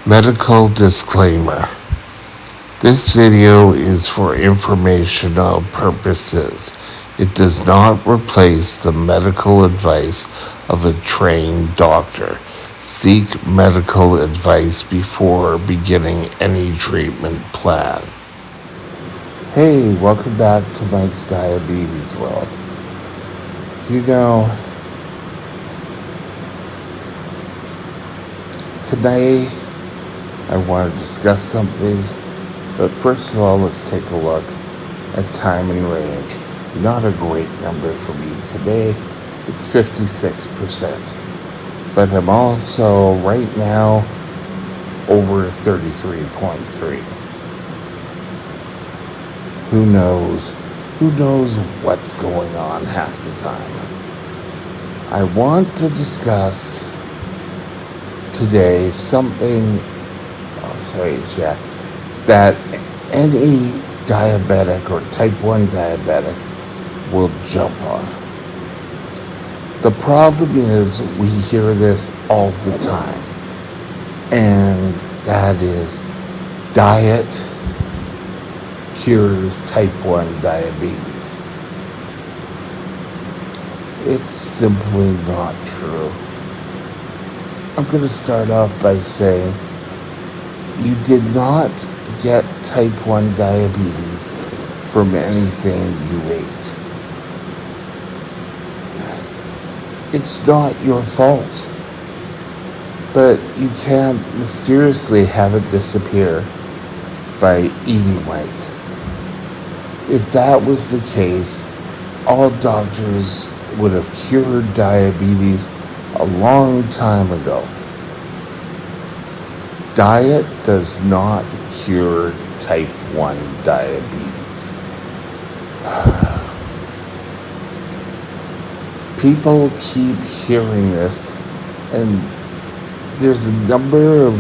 Medical disclaimer. This video is for informational purposes. It does not replace the medical advice of a trained doctor. Seek medical advice before beginning any treatment plan. Hey, welcome back to Mike's Diabetes World. Today I want to discuss something, but first of all, let's take a look at time and range. Not a great number for me today. It's 56%. But I'm also right now over 33.3. Who knows? Who knows what's going on half the time? I want to discuss today something that any diabetic or type 1 diabetic will jump on. The problem is we hear this all the time, and that is diet cures type 1 diabetes. It's simply not true. I'm going to start off by saying you did not get type 1 diabetes from anything you ate. It's not your fault, but you can't mysteriously have it disappear by eating right. If that was the case, all doctors would have cured diabetes a long time ago. Diet does not cure type 1 diabetes. People keep hearing this, and there's a number of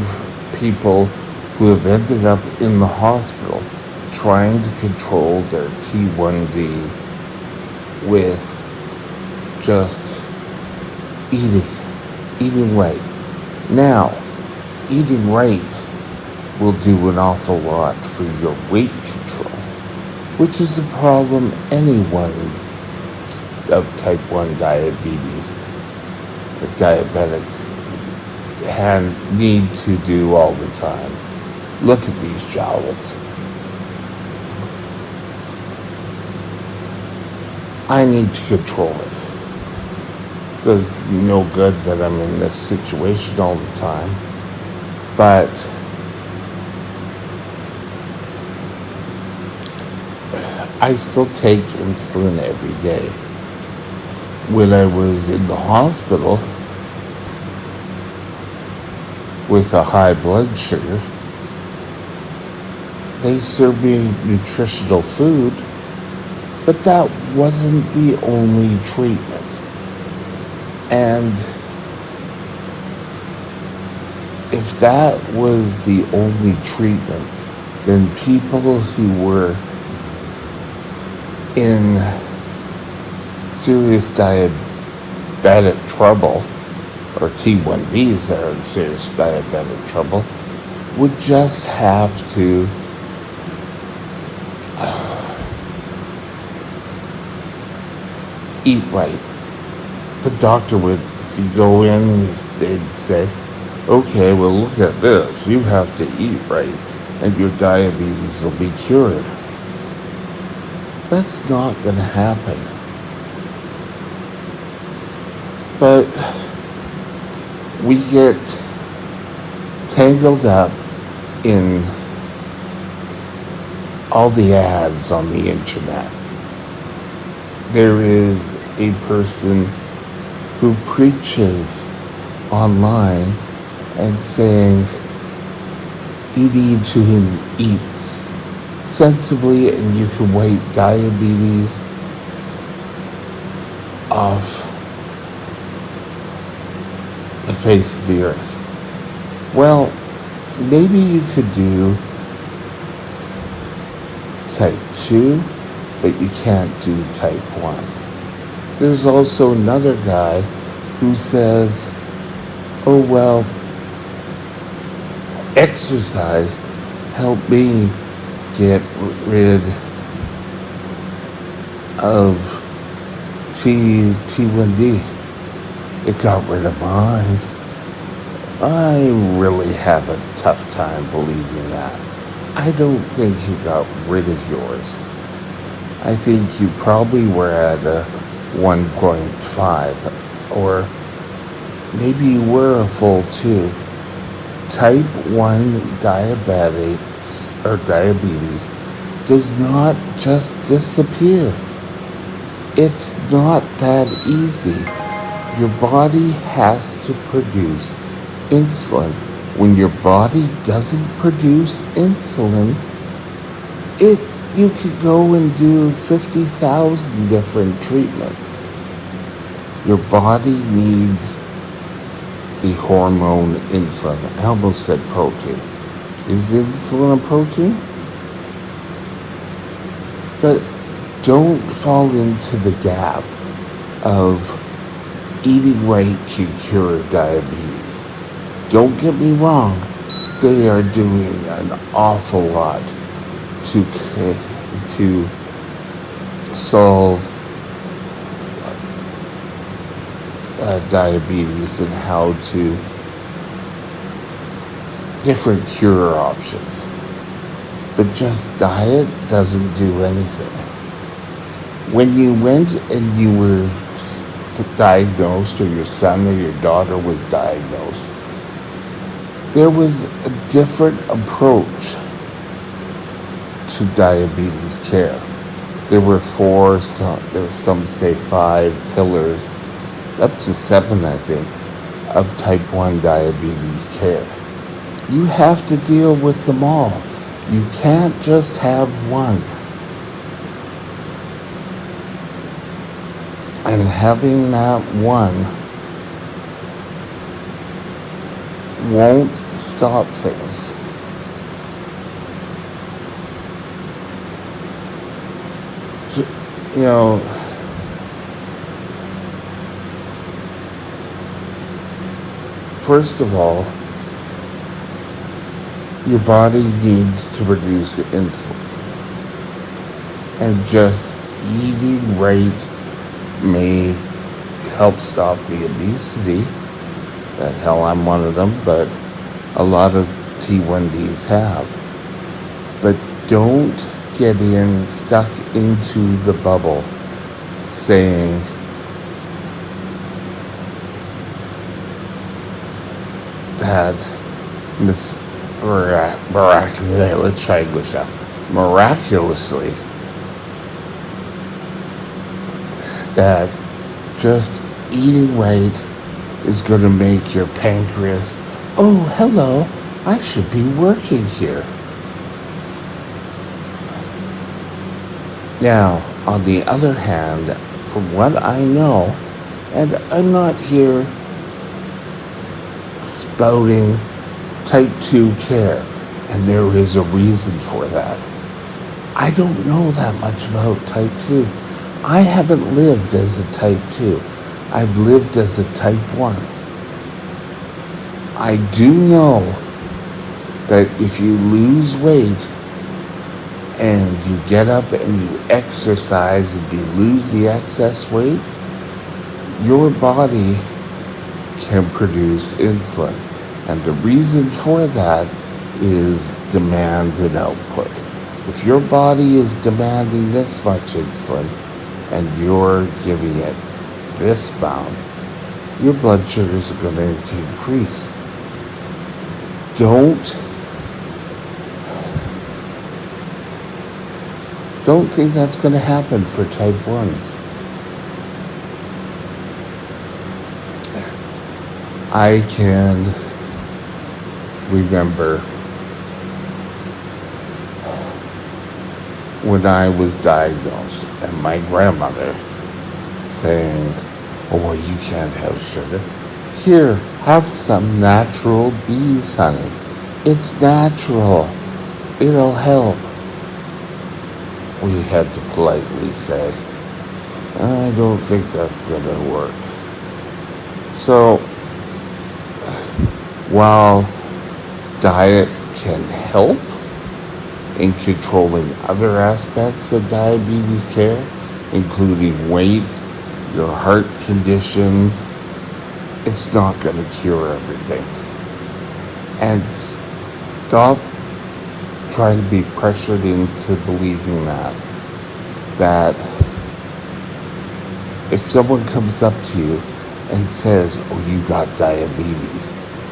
people who have ended up in the hospital trying to control their T1D with just eating right. Now, eating right will do an awful lot for your weight control, which is a problem anyone of type 1 diabetes or diabetics need to do all the time. Look at these jowls. I need to control it. Does no good that I'm in this situation all the time, but I still take insulin every day. When I was in the hospital with a high blood sugar, they served me nutritional food, but that wasn't the only treatment. And if that was the only treatment, then people who were in serious diabetic trouble, or T1Ds that are in serious diabetic trouble, would just have to eat right. The doctor would, if you go in, they'd say, okay, well, look at this. You have to eat right, and your diabetes will be cured. That's not going to happen. But we get tangled up in all the ads on the internet. There is a person who preaches online and saying you need to eat sensibly and you can wipe diabetes off the face of the earth. Well, maybe you could do type 2, but you can't do type 1. There's also another guy who says, oh, well, Exercise helped me get rid of T1D. It got rid of mine. I really have a tough time believing that. I don't think you got rid of yours. I think you probably were at a 1.5, or maybe you were a full 2. Type 1 diabetics or diabetes does not just disappear. It's not that easy. Your body has to produce insulin. When your body doesn't produce insulin, you could go and do 50,000 different treatments. Your body needs the hormone insulin. I almost said protein. Is insulin a protein? But don't fall into the gap of eating right can cure diabetes. Don't get me wrong, they are doing an awful lot to solve diabetes and how to different cure options. But just diet doesn't do anything. When you went and you were diagnosed, or your son or your daughter was diagnosed, there was a different approach to diabetes care. There were some say 5 pillars, up to 7, I think, of type 1 diabetes care. You have to deal with them all. You can't just have one. And having that one won't stop things. So, first of all, your body needs to produce insulin. And just eating right may help stop the obesity. That hell, I'm one of them, but a lot of T1Ds have. But don't get stuck into the bubble saying that let's try English now. Miraculously, that just eating right is going to make your pancreas, oh, hello, I should be working here. Now, on the other hand, from what I know, and I'm not here spouting type 2 care, and there is a reason for that. I don't know that much about type 2. I haven't lived as a type 2. I've lived as a type 1. I do know that if you lose weight and you get up and you exercise and you lose the excess weight, your body can produce insulin. And the reason for that is demand and output. If your body is demanding this much insulin and you're giving it this bound, your blood sugars are going to increase. Don't think that's going to happen for type 1s. I can remember when I was diagnosed and my grandmother saying, oh, well, you can't have sugar. Here, have some natural bees, honey. It's natural. It'll help. We had to politely say, I don't think that's going to work. So, while Diet can help in controlling other aspects of diabetes care, including weight, your heart conditions. It's not going to cure everything. And stop trying to be pressured into believing that if someone comes up to you and says, oh, you got diabetes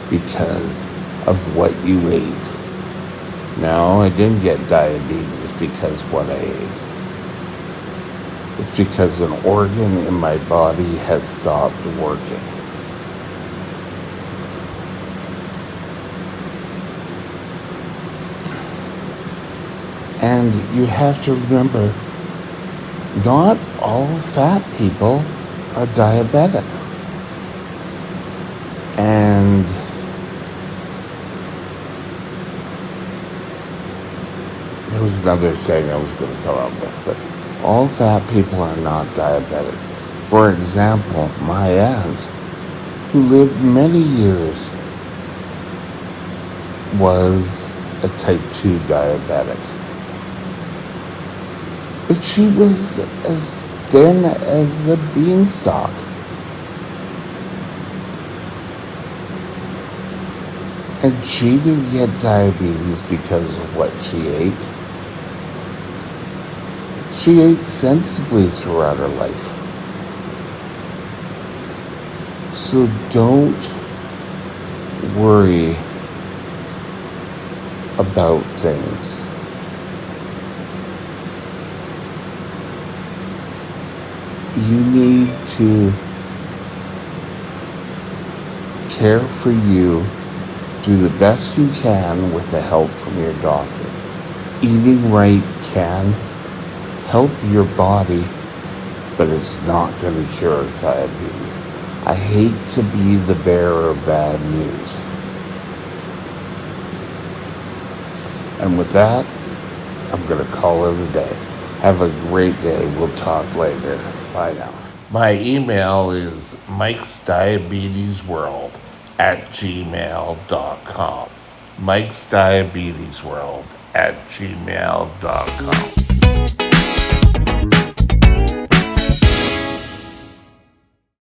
because of what you ate. No, I didn't get diabetes because what I ate. It's because an organ in my body has stopped working. And you have to remember, not all fat people are diabetic. And there was another saying I was going to come up with, but all fat people are not diabetics. For example, my aunt, who lived many years, was a type 2 diabetic. But she was as thin as a beanstalk. And she didn't get diabetes because of what she ate. She ate sensibly throughout her life. So don't worry about things. You need to care for you, do the best you can with the help from your doctor. Eating right can help your body, but it's not going to cure diabetes. I hate to be the bearer of bad news. And with that, I'm going to call it a day. Have a great day. We'll talk later. Bye now. My email is mikesdiabetesworld@gmail.com. mikesdiabetesworld@gmail.com.